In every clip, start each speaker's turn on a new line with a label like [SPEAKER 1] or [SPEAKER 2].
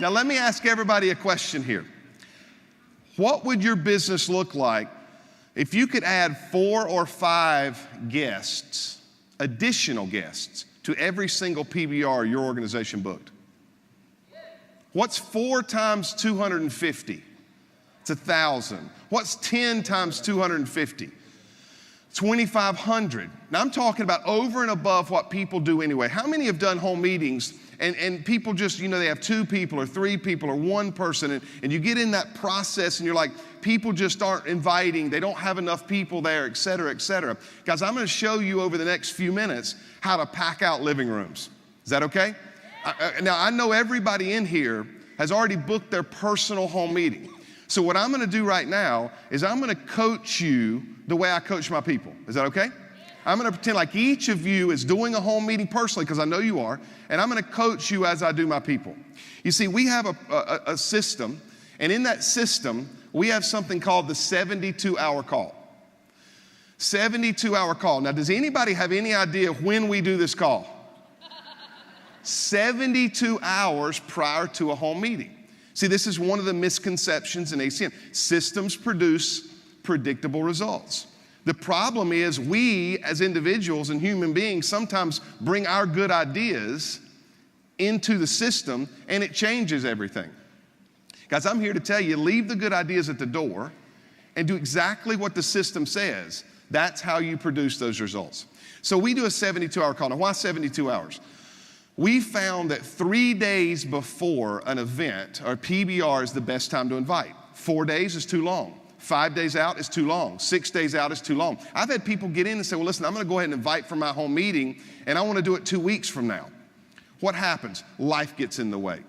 [SPEAKER 1] Now let me ask everybody a question here. What would your business look like if you could add 4 or 5 guests, additional guests, to every single PBR your organization booked? What's 4 times 250? It's 1,000. What's 10 times 250? 2,500. Now I'm talking about over and above what people do anyway. How many have done home meetings and people just, they have 2 people or 3 people or 1 person and you get in that process and you're like, people just aren't inviting, they don't have enough people there, et cetera, et cetera. Guys, I'm gonna show you over the next few minutes how to pack out living rooms. Is that okay? Now I know everybody in here has already booked their personal home meeting. So what I'm gonna do right now is I'm gonna coach you the way I coach my people. Is that okay? I'm gonna pretend like each of you is doing a home meeting personally, because I know you are, and I'm gonna coach you as I do my people. You see, we have a system, and in that system, we have something called the 72-hour call. 72-hour call. Now, does anybody have any idea when we do this call? 72 hours prior to a home meeting. See, this is one of the misconceptions in ACN. Systems produce predictable results. The problem is we, as individuals and human beings, sometimes bring our good ideas into the system and it changes everything. Guys, I'm here to tell you, leave the good ideas at the door and do exactly what the system says. That's how you produce those results. So we do a 72-hour call. Now, why 72 hours? We found that 3 days before an event, or PBR, is the best time to invite. 4 days is too long. 5 days out is too long. 6 days out is too long. I've had people get in and say, well, listen, I'm gonna go ahead and invite for my home meeting, and I wanna do it 2 weeks from now. What happens? Life gets in the way,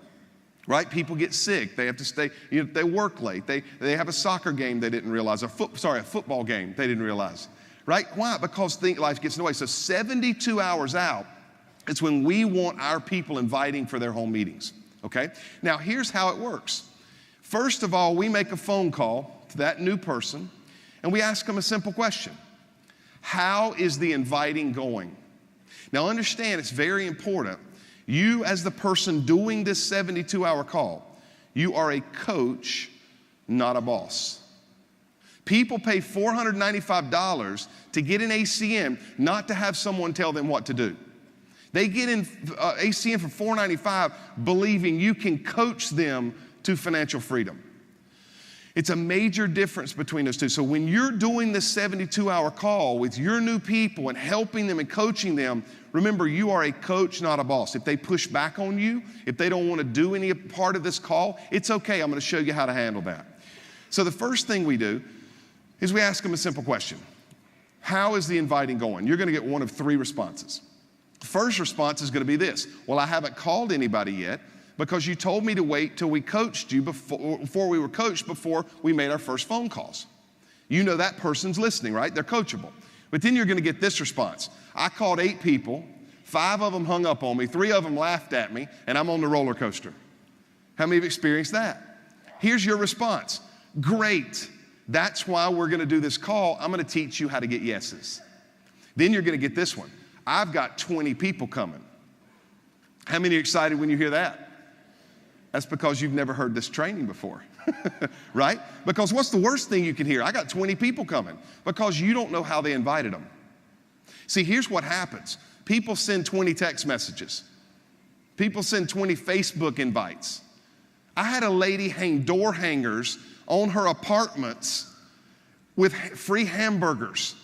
[SPEAKER 1] right? People get sick. They have to stay, they work late. They have a soccer game they didn't realize, a football game they didn't realize, right? Why? Because life gets in the way. So 72 hours out, it's when we want our people inviting for their home meetings, okay? Now, here's how it works. First of all, we make a phone call to that new person, and we ask them a simple question. How is the inviting going? Now, understand, it's very important. You, as the person doing this 72-hour call, you are a coach, not a boss. People pay $495 to get in ACN, not to have someone tell them what to do. They get in ACN for $495 believing you can coach them to financial freedom. It's a major difference between those two. So when you're doing this 72-hour call with your new people and helping them and coaching them, remember, you are a coach, not a boss. If they push back on you, if they don't want to do any part of this call, it's okay. I'm going to show you how to handle that. So the first thing we do is we ask them a simple question. How is the inviting going? You're going to get one of 3 responses. The first response is going to be this. Well, I haven't called anybody yet, because you told me to wait till we coached you before we were coached, before we made our first phone calls. You know that person's listening, right? They're coachable. But then you're going to get this response. I called 8 people, 5 of them hung up on me, 3 of them laughed at me, and I'm on the roller coaster. How many have experienced that? Here's your response. Great. That's why we're going to do this call. I'm going to teach you how to get yeses. Then you're going to get this one. I've got 20 people coming. How many are excited when you hear that? That's because you've never heard this training before, right? Because what's the worst thing you can hear? I got 20 people coming, because you don't know how they invited them. See, here's what happens. People send 20 text messages. People send 20 Facebook invites. I had a lady hang door hangers on her apartments with free hamburgers.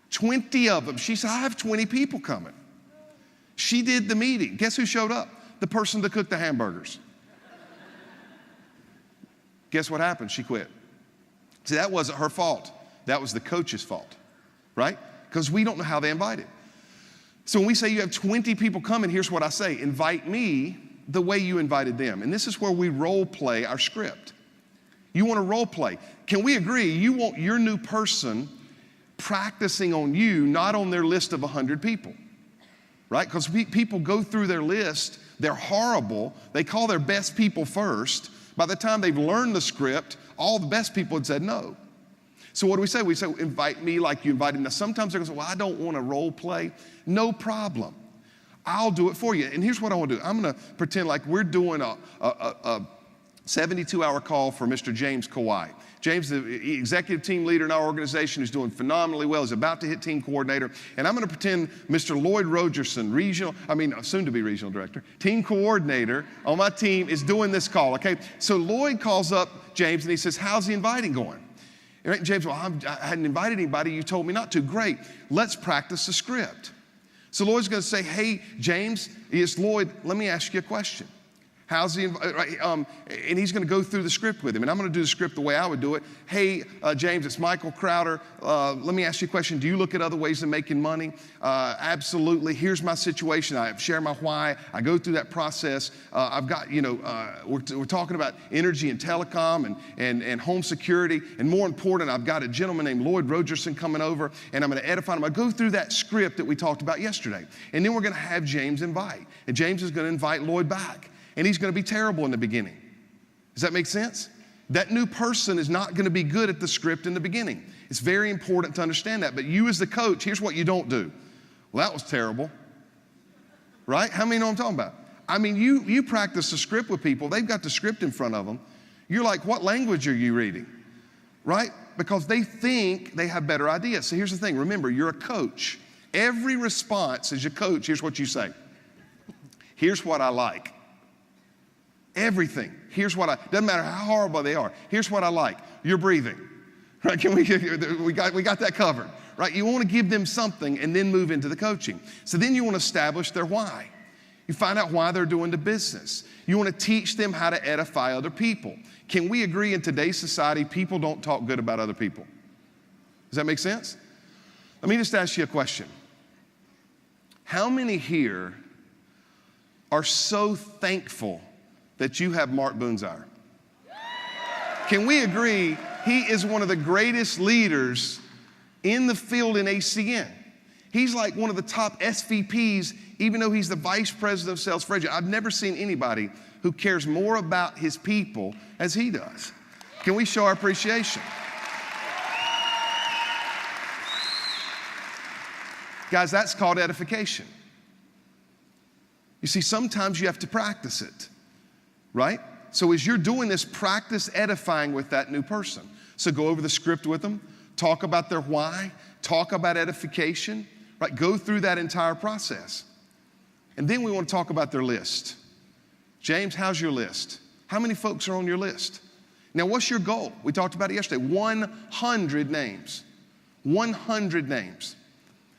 [SPEAKER 1] 20 of them. She said, I have 20 people coming. She did the meeting. Guess who showed up? The person that cooked the hamburgers. Guess what happened? She quit. See, that wasn't her fault. That was the coach's fault, right? Because we don't know how they invited. So when we say you have 20 people coming, here's what I say. Invite me the way you invited them. And this is where we role play our script. You want to role play. Can we agree? You want your new person practicing on you, not on their list of 100 people. Right? Because people go through their list, they're horrible, they call their best people first. By the time they've learned the script, all the best people had said no. So what do we say? We say, invite me like you invited me. Now sometimes they're going to say, well, I don't want to role play. No problem. I'll do it for you. And here's what I want to do. I'm going to pretend like we're doing a 72-hour call for Mr. James Kawhi. James, the executive team leader in our organization, who's doing phenomenally well, is about to hit team coordinator. And I'm going to pretend Mr. Lloyd Rogerson, soon to be regional director, team coordinator on my team, is doing this call, okay? So Lloyd calls up James and he says, how's the inviting going? And James, well, I hadn't invited anybody. You told me not to. Great. Let's practice the script. So Lloyd's going to say, hey, James, it's Lloyd, let me ask you a question. How's the, and he's going to go through the script with him. And I'm going to do the script the way I would do it. Hey, James, it's Michael Crowder. Let me ask you a question. Do you look at other ways of making money? Absolutely. Here's my situation. I share my why. I go through that process. I've got, we're talking about energy and telecom and home security. And more important, I've got a gentleman named Lloyd Rogerson coming over, and I'm going to edify him. I go through that script that we talked about yesterday. And then we're going to have James invite. And James is going to invite Lloyd back. And he's going to be terrible in the beginning. Does that make sense? That new person is not going to be good at the script in the beginning. It's very important to understand that. But you as the coach, here's what you don't do. Well, that was terrible. Right? How many know what I'm talking about? I mean, you practice the script with people. They've got the script in front of them. You're like, what language are you reading? Right? Because they think they have better ideas. So here's the thing. Remember, you're a coach. Every response as your coach, here's what you say. Here's what I like. Everything. Here's what doesn't matter how horrible they are. Here's what I like. You're breathing. Right? We got that covered. Right? You want to give them something and then move into the coaching. So then you want to establish their why. You find out why they're doing the business. You want to teach them how to edify other people. Can we agree in today's society, people don't talk good about other people? Does that make sense? Let me just ask you a question. How many here are so thankful that you have Mark Boonzire? Can we agree he is one of the greatest leaders in the field in ACN? He's like one of the top SVPs, even though he's the vice president of sales for Edge. I've never seen anybody who cares more about his people as he does. Can we show our appreciation? Guys, that's called edification. You see, sometimes you have to practice it. Right? So as you're doing this, practice edifying with that new person. So go over the script with them, talk about their why, talk about edification, right? Go through that entire process. And then we want to talk about their list. James, how's your list? How many folks are on your list? Now, what's your goal? We talked about it yesterday. 100 names. 100 names.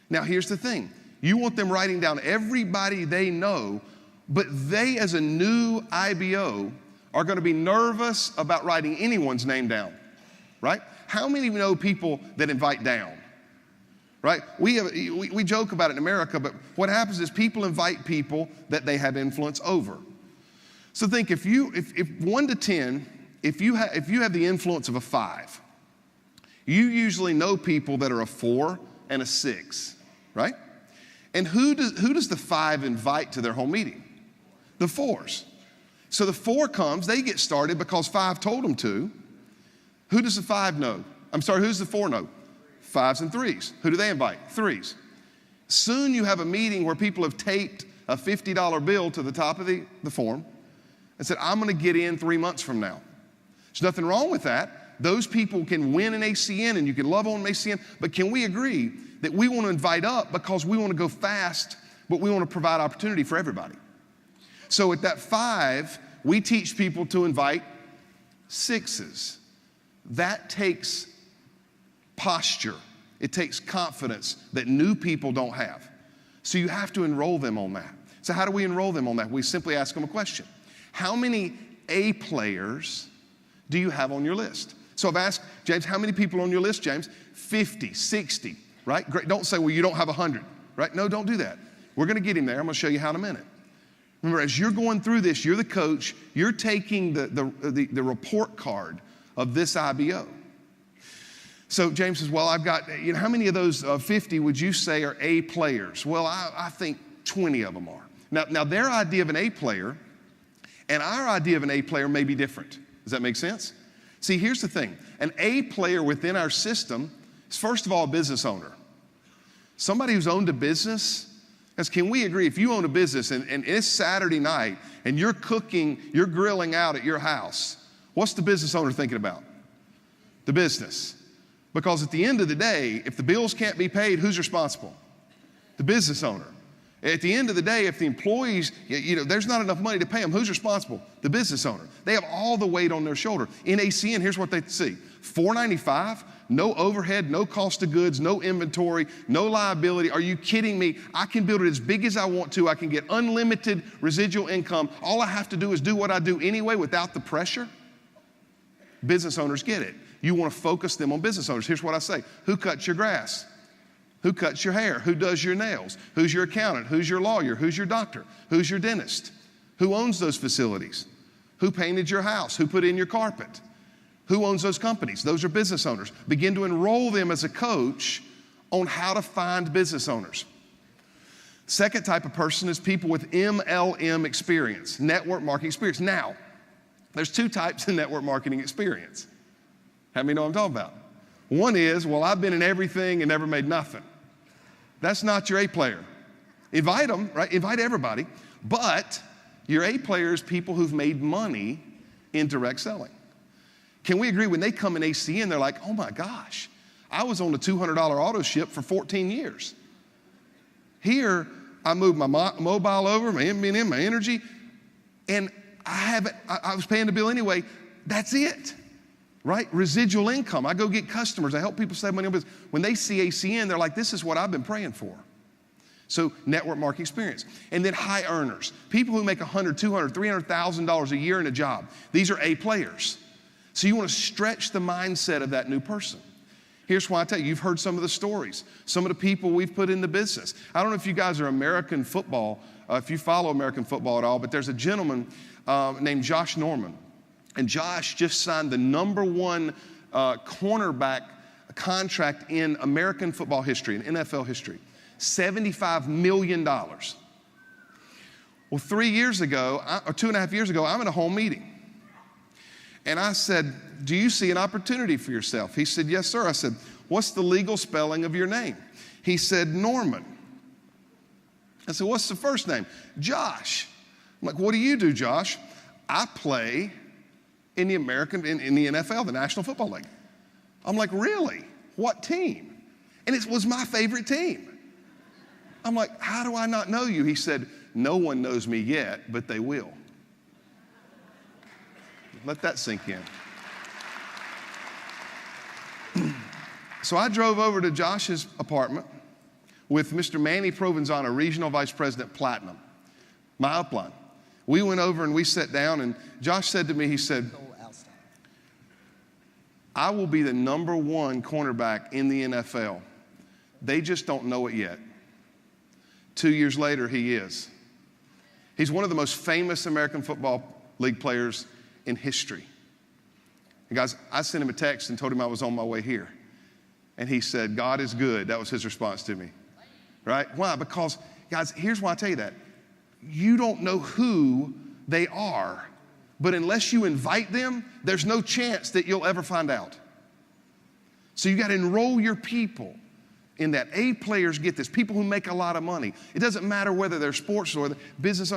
[SPEAKER 1] Now, here's the thing. You want them writing down everybody they know, but they, as a new IBO, are going to be nervous about writing anyone's name down, right? How many know people that invite down, right? We joke about it in America, but what happens is people invite people that they have influence over. So think, if 1 to 10, if you have the influence of a 5, you usually know people that are a 4 and a 6, right? And who does the 5 invite to their home meeting? The 4s. So the 4 comes, they get started because 5 told them to. Who does the 5 know? I'm sorry, who's the 4 know? 5s and 3s. Who do they invite? 3s. Soon you have a meeting where people have taped a $50 bill to the top of the form and said, I'm going to get in 3 months from now. There's nothing wrong with that. Those people can win an ACN and you can love on an ACN, but can we agree that we want to invite up because we want to go fast, but we want to provide opportunity for everybody? So at that 5, we teach people to invite 6s. That takes posture. It takes confidence that new people don't have. So you have to enroll them on that. So how do we enroll them on that? We simply ask them a question. How many A players do you have on your list? So I've asked, James, how many people on your list, James? 50, 60, right? Great. Don't say, well, you don't have 100, right? No, don't do that. We're going to get him there. I'm going to show you how in a minute. Remember, as you're going through this, you're the coach, you're taking the report card of this IBO. So James says, well, I've got, how many of those 50 would you say are A players? Well, I think 20 of them are. Now their idea of an A player and our idea of an A player may be different. Does that make sense? See, here's the thing. An A player within our system is, first of all, a business owner. Somebody who's owned a business Because can we agree, if you own a business and it's Saturday night and you're cooking, you're grilling out at your house, what's the business owner thinking about? The business. Because at the end of the day, if the bills can't be paid, who's responsible? The business owner. At the end of the day, if the employees, there's not enough money to pay them, who's responsible? The business owner. They have all the weight on their shoulder. In ACN, here's what they see. $495, no overhead, no cost of goods, no inventory, no liability. Are you kidding me? I can build it as big as I want to. I can get unlimited residual income. All I have to do is do what I do anyway without the pressure. Business owners get it. You want to focus them on business owners. Here's what I say. Who cuts your grass? Who cuts your hair? Who does your nails? Who's your accountant? Who's your lawyer? Who's your doctor? Who's your dentist? Who owns those facilities? Who painted your house? Who put in your carpet? Who owns those companies? Those are business owners. Begin to enroll them as a coach on how to find business owners. Second type of person is people with MLM experience, network marketing experience. Now, there's two types of network marketing experience. How many know what I'm talking about? One is, well, I've been in everything and never made nothing. That's not your A player. Invite them, right? Invite everybody. But your A player is people who've made money in direct selling. Can we agree when they come in ACN, they're like, oh my gosh, I was on a $200 auto ship for 14 years. Here, I moved my mobile over, my M&M, my energy, and I was paying the bill anyway. That's it. Right? Residual income. I go get customers. I help people save money on business. When they see ACN, they're like, this is what I've been praying for. So network marketing experience. And then high earners. People who make $100,000, $200,000, $300,000 a year in a job. These are A players. So you want to stretch the mindset of that new person. Here's why I tell you, you've heard some of the stories, some of the people we've put in the business. I don't know if you guys are American football, if you follow American football at all, but there's a gentleman named Josh Norman. And Josh just signed the #1 cornerback contract in American football history, in NFL history, $75 million. Well, 3 years ago, or 2.5 years ago, I'm at a home meeting. And I said, do you see an opportunity for yourself? He said, yes, sir. I said, what's the legal spelling of your name? He said, Norman. I said, what's the first name? Josh. I'm like, what do you do, Josh? I play in the NFL, the National Football League. I'm like, really? What team? And it was my favorite team. I'm like, how do I not know you? He said, no one knows me yet, but they will. Let that sink in. So I drove over to Josh's apartment with Mr. Manny Provenzano, Regional Vice President Platinum, my upline. We went over and we sat down, and Josh said to me, he said, I will be the #1 cornerback in the NFL. They just don't know it yet. 2 years later, he is. He's one of the most famous American Football League players in history. And guys, I sent him a text and told him I was on my way here. And he said, God is good. That was his response to me. Right? Why? Because, guys, here's why I tell you that. You don't know who they are, but unless you invite them, there's no chance that you'll ever find out. So you got to enroll your people in that. A players get this. People who make a lot of money. It doesn't matter whether they're sports or business,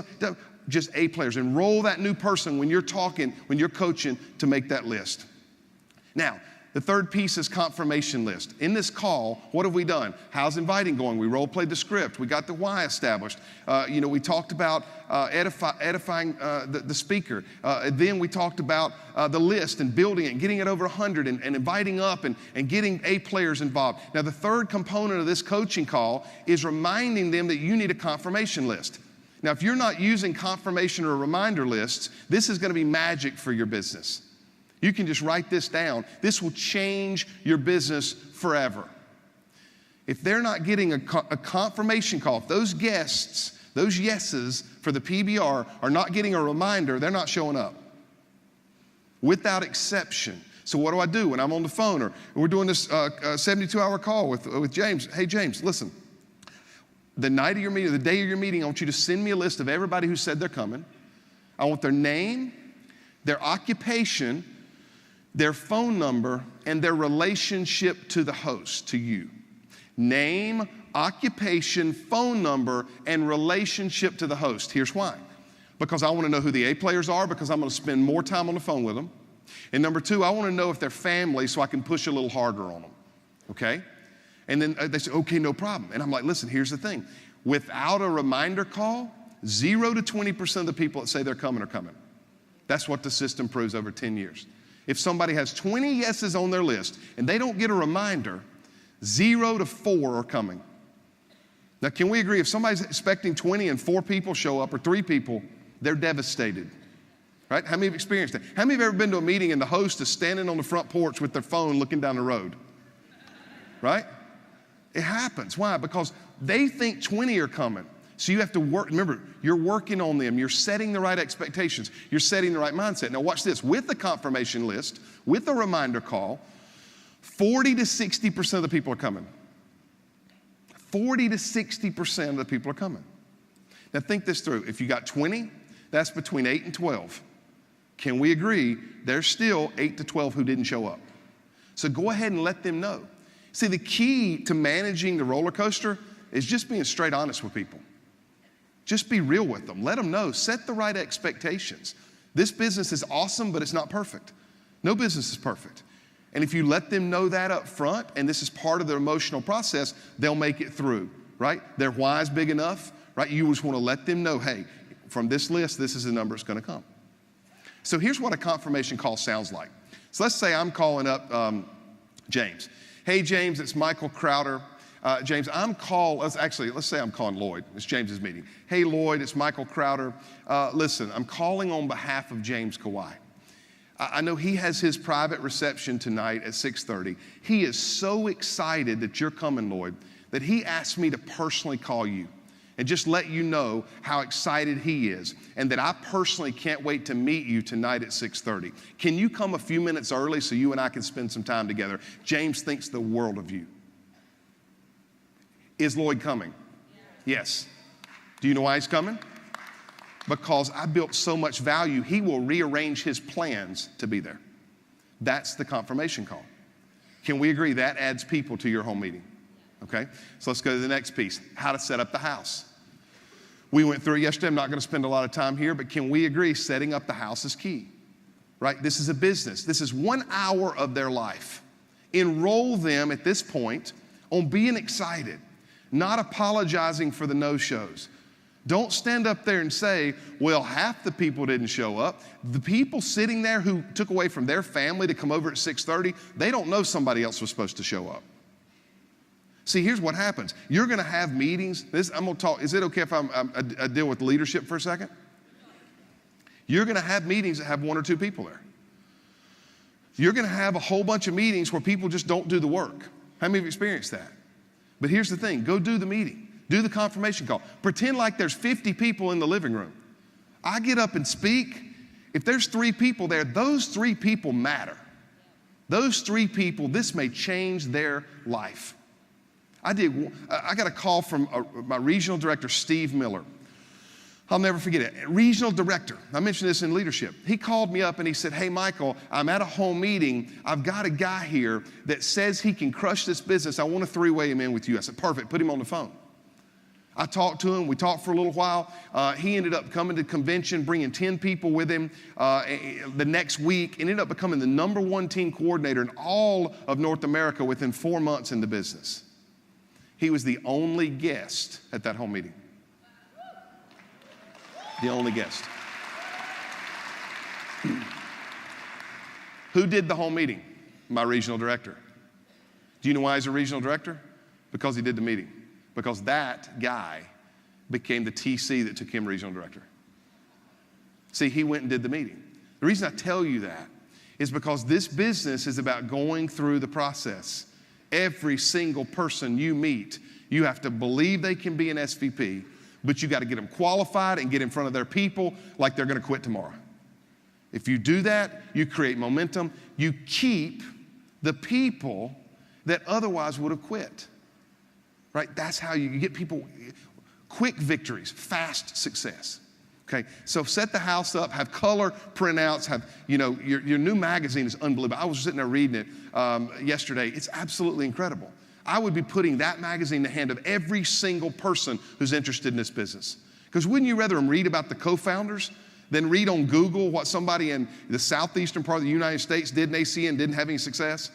[SPEAKER 1] just A players. Enroll that new person when you're talking, when you're coaching, to make that list. Now, the third piece is confirmation list. In this call, what have we done? How's inviting going? We role-played the script. We got the why established. We talked about edifying the speaker. Then we talked about the list and building it and getting it over 100 and inviting up and getting A players involved. Now, the third component of this coaching call is reminding them that you need a confirmation list. Now, if you're not using confirmation or reminder lists, this is going to be magic for your business. You can just write this down. This will change your business forever. If they're not getting a confirmation call, if those guests, those yeses for the PBR are not getting a reminder, they're not showing up. Without exception. So what do I do when I'm on the phone or we're doing this 72-hour call with James? Hey, James, listen. The night of your meeting, the day of your meeting, I want you to send me a list of everybody who said they're coming. I want their name, their occupation, their phone number, and their relationship to the host, to you. Name, occupation, phone number, and relationship to the host. Here's why. Because I want to know who the A players are, because I'm going to spend more time on the phone with them. And number two, I want to know if they're family so I can push a little harder on them, okay? And then they say, okay, no problem. And I'm like, listen, here's the thing. Without a reminder call, 0 to 20% of the people that say they're coming are coming. That's what the system proves over 10 years. If somebody has 20 yeses on their list and they don't get a reminder, 0 to 4 are coming. Now, can we agree if somebody's expecting 20 and 4 people show up or 3 people, they're devastated, right? How many have experienced that? How many have ever been to a meeting and the host is standing on the front porch with their phone looking down the road, right? It happens. Why? Because they think 20 are coming. So you have to work. Remember, you're working on them. You're setting the right expectations. You're setting the right mindset. Now watch this. With the confirmation list, with the reminder call, 40 to 60% of the people are coming. 40 to 60% of the people are coming. Now think this through. If you got 20, that's between 8 and 12. Can we agree there's still 8 to 12 who didn't show up? So go ahead and let them know. See, the key to managing the roller coaster is just being straight honest with people. Just be real with them. Let them know. Set the right expectations. This business is awesome, but it's not perfect. No business is perfect. And if you let them know that up front, and this is part of their emotional process, they'll make it through, right? Their why is big enough, right? You just want to let them know, hey, from this list, this is the number that's going to come. So here's what a confirmation call sounds like. So let's say I'm calling up James. Hey, James, it's Michael Crowder. James, let's say I'm calling Lloyd. It's James's meeting. Hey, Lloyd, it's Michael Crowder. Listen, I'm calling on behalf of James Kawhi. I know he has his private reception tonight at 6:30. He is so excited that you're coming, Lloyd, that he asked me to personally call you and just let you know how excited he is and that I personally can't wait to meet you tonight at 6:30. Can you come a few minutes early so you and I can spend some time together? James thinks the world of you. Is Lloyd coming? Yes. Do you know why he's coming? Because I built so much value, he will rearrange his plans to be there. That's the confirmation call. Can we agree that adds people to your home meeting? Okay, so let's go to the next piece, how to set up the house. We went through it yesterday. I'm not going to spend a lot of time here, but can we agree setting up the house is key, right? This is a business. This is 1 hour of their life. Enroll them at this point on being excited, not apologizing for the no-shows. Don't stand up there and say, well, half the people didn't show up. The people sitting there who took away from their family to come over at 6:30, they don't know somebody else was supposed to show up. See, here's what happens. You're going to have meetings. I'm going to talk. Is it okay if I deal with leadership for a second? You're going to have meetings that have 1 or 2 people there. You're going to have a whole bunch of meetings where people just don't do the work. How many of you experienced that? But here's the thing. Go do the meeting. Do the confirmation call. Pretend like there's 50 people in the living room. I get up and speak. If there's 3 people there, those 3 people matter. Those 3 people, this may change their life. I got a call from my regional director, Steve Miller. I'll never forget it. Regional director. I mentioned this in leadership. He called me up and he said, hey, Michael, I'm at a home meeting. I've got a guy here that says he can crush this business. I want to 3-way him in with you. I said, perfect. Put him on the phone. I talked to him. We talked for a little while. He ended up coming to convention, bringing 10 people with him the next week, and ended up becoming the #1 team coordinator in all of North America within 4 months in the business. He was the only guest at that home meeting. The only guest. Who did the home meeting? My regional director. Do you know why he's a regional director? Because he did the meeting. Because that guy became the TC that took him regional director. See, he went and did the meeting. The reason I tell you that is because this business is about going through the process. Every single person you meet, you have to believe they can be an SVP, but you got to get them qualified and get in front of their people like they're going to quit tomorrow. If you do that, you create momentum. You keep the people that otherwise would have quit. Right? That's how you get people quick victories, fast success. Okay, so set the house up, have color printouts, have, your new magazine is unbelievable. I was sitting there reading it yesterday. It's absolutely incredible. I would be putting that magazine in the hand of every single person who's interested in this business. Because wouldn't you rather them read about the co-founders than read on Google what somebody in the southeastern part of the United States did in ACN didn't have any success?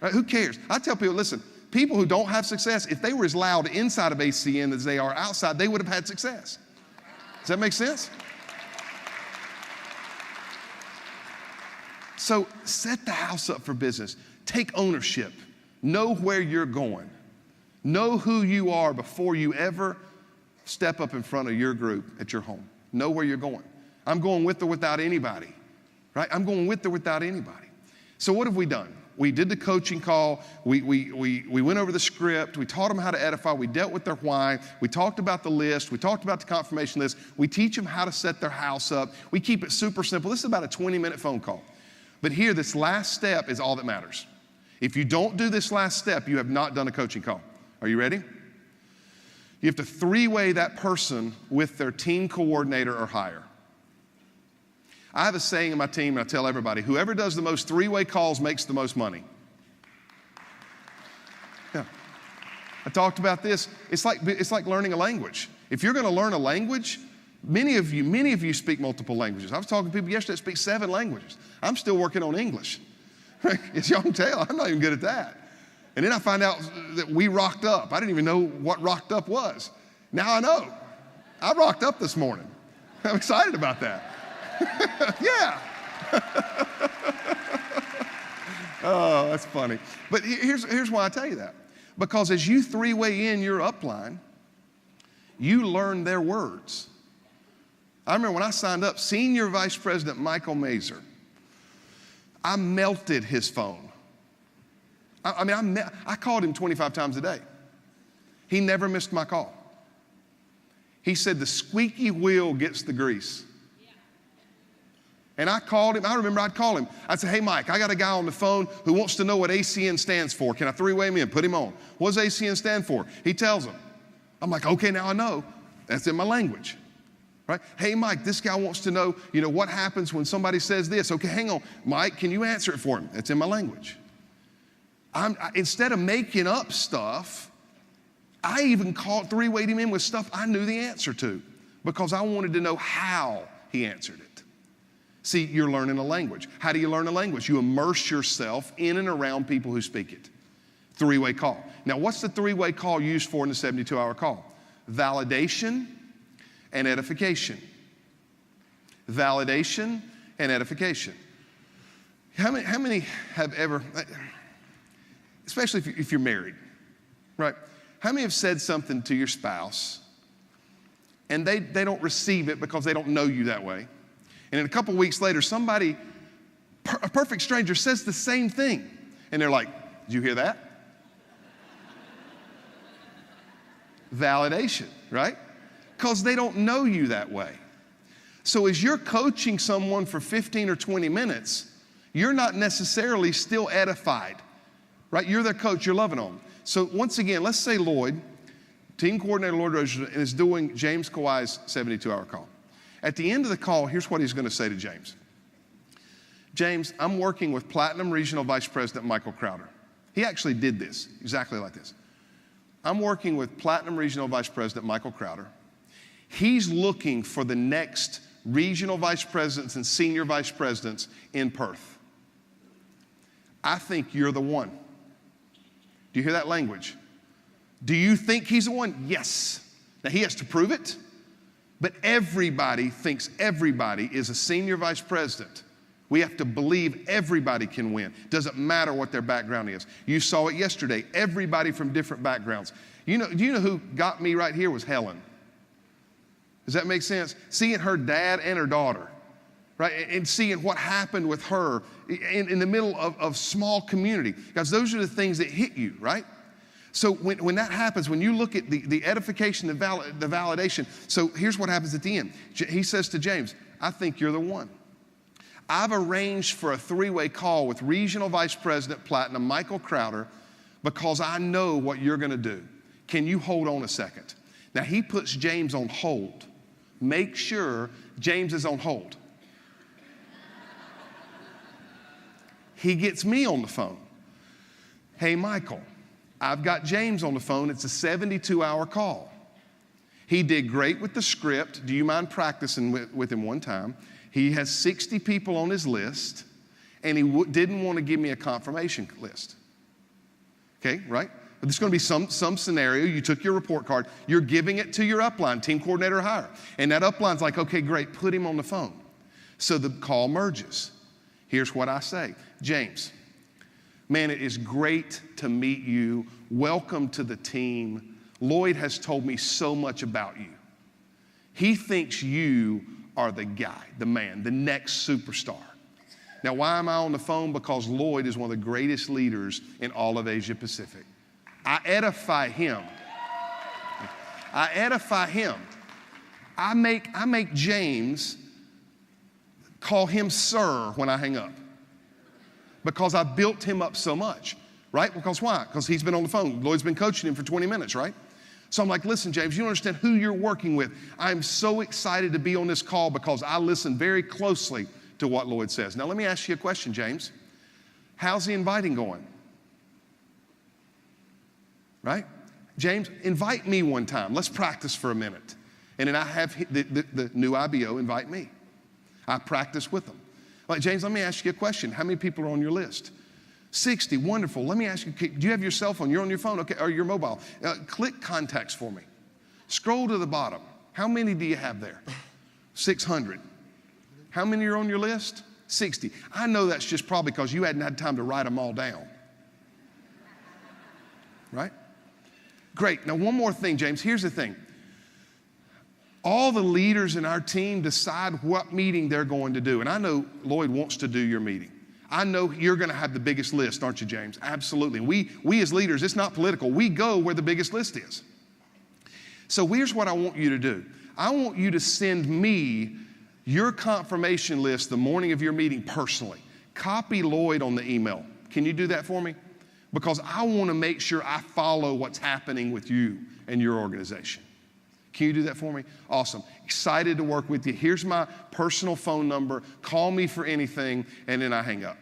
[SPEAKER 1] Right? Who cares? I tell people, listen, people who don't have success, if they were as loud inside of ACN as they are outside, they would have had success. Does that make sense? So set the house up for business. Take ownership. Know where you're going. Know who you are before you ever step up in front of your group at your home. Know where you're going. I'm going with or without anybody, right? I'm going with or without anybody. So what have we done? We did the coaching call. We went over the script. We taught them how to edify. We dealt with their why. We talked about the list. We talked about the confirmation list. We teach them how to set their house up. We keep it super simple. This is about a 20-minute phone call. But here, this last step is all that matters. If you don't do this last step, you have not done a coaching call. Are you ready? You have to three-way that person with their team coordinator or higher. I have a saying in my team, and I tell everybody, whoever does the most three-way calls makes the most money. Yeah. I talked about this. It's like learning a language. If you're going to learn a language, many of you speak multiple languages. I was talking to people yesterday that speak 7 languages. I'm still working on English. As y'all can tell, I'm not even good at that. And then I find out that we rocked up. I didn't even know what rocked up was. Now I know. I rocked up this morning. I'm excited about that. Yeah. Oh, that's funny. But here's why I tell you that. Because as you three-way in your upline, you learn their words. I remember when I signed up, Senior Vice President Michael Mazer, I melted his phone. I called him 25 times a day. He never missed my call. He said, the squeaky wheel gets the grease. And I called him. I remember I'd call him. I'd say, hey, Mike, I got a guy on the phone who wants to know what ACN stands for. Can I three-way him in? Put him on. What does ACN stand for? He tells him. I'm like, okay, now I know. That's in my language. Right? Hey, Mike, this guy wants to know, what happens when somebody says this. Okay, hang on. Mike, can you answer it for him? That's in my language. Instead of making up stuff, I even three-wayed him in with stuff I knew the answer to because I wanted to know how he answered it. See, you're learning a language. How do you learn a language? You immerse yourself in and around people who speak it. Three-way call. Now, what's the three-way call used for in the 72-hour call? Validation and edification. Validation and edification. How many have ever, especially if you're married, right? How many have said something to your spouse and they don't receive it because they don't know you that way? And then a couple weeks later, somebody, a perfect stranger, says the same thing. And they're like, did you hear that? Validation, right? Because they don't know you that way. So as you're coaching someone for 15 or 20 minutes, you're not necessarily still edified, right? You're their coach, you're loving them. So once again, let's say Lloyd, team coordinator Lloyd Roger, is doing James Kawhi's 72-hour call. At the end of the call, here's what he's going to say to James. James, I'm working with Platinum Regional Vice President Michael Crowder. He actually did this, exactly like this. I'm working with Platinum Regional Vice President Michael Crowder. He's looking for the next regional vice presidents and senior vice presidents in Perth. I think you're the one. Do you hear that language? Do you think he's the one? Yes. Now, he has to prove it. But everybody thinks everybody is a senior vice president. We have to believe everybody can win. Doesn't matter what their background is. You saw it yesterday. Everybody from different backgrounds. Do you know who got me right here was Helen? Does that make sense? Seeing her dad and her daughter, right? And seeing what happened with her in the middle of small community. Guys, those are the things that hit you, right? So when that happens, when you look at the edification, the validation, so here's what happens at the end. He says to James, I think you're the one. I've arranged for a three-way call with Regional Vice President Platinum, Michael Crowder, because I know what you're going to do. Can you hold on a second? Now, he puts James on hold. Make sure James is on hold. He gets me on the phone. Hey, Michael, I've got James on the phone. It's a 72-hour call. He did great with the script. Do you mind practicing with him one time? He has 60 people on his list, and he didn't want to give me a confirmation list. Okay, right? But there's going to be some scenario. You took your report card. You're giving it to your upline, team coordinator or higher. And that upline's like, okay, great, put him on the phone. So the call merges. Here's what I say. James, man, it is great to meet you. Welcome to the team. Lloyd has told me so much about you. He thinks you are the guy, the man, the next superstar. Now, why am I on the phone? Because Lloyd is one of the greatest leaders in all of Asia Pacific. I edify him. I make James call him sir when I hang up, because I built him up so much, right? Because why? Because he's been on the phone. Lloyd's been coaching him for 20 minutes, right? So I'm like, listen, James, you don't understand who you're working with. I'm so excited to be on this call because I listen very closely to what Lloyd says. Now, let me ask you a question, James. How's the inviting going? Right? James, invite me one time. Let's practice for a minute. And then I have the new IBO invite me. I practice with them. Like, James, let me ask you a question. How many people are on your list? 60, wonderful. Let me ask you, do you have your cell phone? You're on your phone, okay, or your mobile. Click contacts for me. Scroll to the bottom. How many do you have there? 600. How many are on your list? 60. I know that's just probably because you hadn't had time to write them all down. Right? Great. Now, one more thing, James. Here's the thing. All the leaders in our team decide what meeting they're going to do. And I know Lloyd wants to do your meeting. I know you're going to have the biggest list, aren't you, James? Absolutely. We as leaders, it's not political. We go where the biggest list is. So here's what I want you to do. I want you to send me your confirmation list the morning of your meeting personally. Copy Lloyd on the email. Can you do that for me? Because I want to make sure I follow what's happening with you and your organization. Can you do that for me? Awesome. Excited to work with you. Here's my personal phone number. Call me for anything, and then I hang up.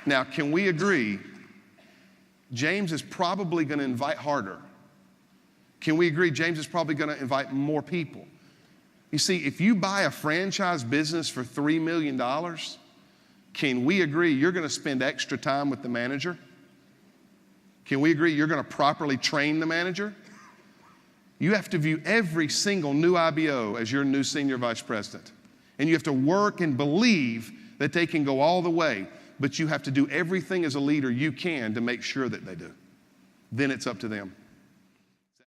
[SPEAKER 1] Now, can we agree James is probably going to invite harder? Can we agree James is probably going to invite more people? You see, if you buy a franchise business for $3 million, can we agree you're going to spend extra time with the manager? Can we agree you're going to properly train the manager? You have to view every single new IBO as your new senior vice president. And you have to work and believe that they can go all the way, but you have to do everything as a leader you can to make sure that they do. Then it's up to them.